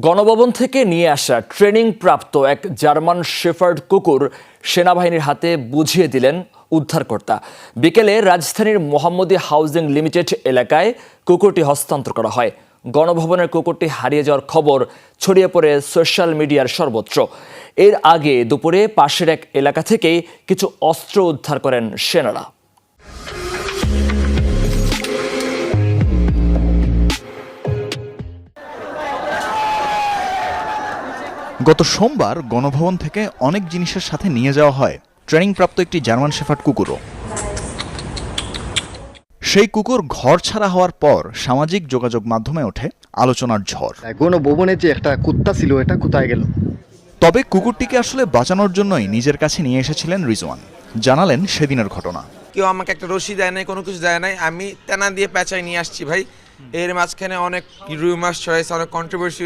গণভবন থেকে নিয়ে আসা ট্রেনিং প্রাপ্ত এক জার্মান শেফার্ড কুকুর সেনাবাহিনীর হাতে বুঝিয়ে দিলেন উদ্ধারকর্তা। বিকেলে রাজধানীর মোহাম্মদী হাউজিং লিমিটেড এলাকায় কুকুরটি হস্তান্তর করা হয়। গণভবনের কুকুরটি হারিয়ে যাওয়ার খবর ছড়িয়ে পড়ে সোশ্যাল মিডিয়ার সর্বত্র। এর আগে দুপুরে পাশের এক এলাকা থেকেই কিছু অস্ত্র উদ্ধার করেন সেনারা। গত সোমবার গণভবন থেকে অনেক জিনিসের সাথে নিয়ে যাওয়া হয় ট্রেনিংপ্রাপ্ত একটি জার্মান শেফার্ড কুকুরও। সেই কুকুর ঘর ছাড়া হওয়ার পর সামাজিক যোগাযোগ মাধ্যমে ওঠে আলোচনার ঝড়। গণভবনে যে একটা কুত্তা ছিল, এটা কোথায় গেল? তবে কুকুরটিকে আসলে বাঁচানোর জন্যই নিজের কাছে নিয়ে এসেছিলেন রিজওয়ান। জানালেন সেদিনের ঘটনা। কেউ আমাকে একটা রশি দেয় নাই, কোনো কিছু দেয় নাই, আমি তেনা দিয়ে পেঁচাই নিয়ে আসছি ভাই। এর মাঝখানে অনেক রিউমার্স ছড়াইছে, অনেক কন্ট্রোভার্সি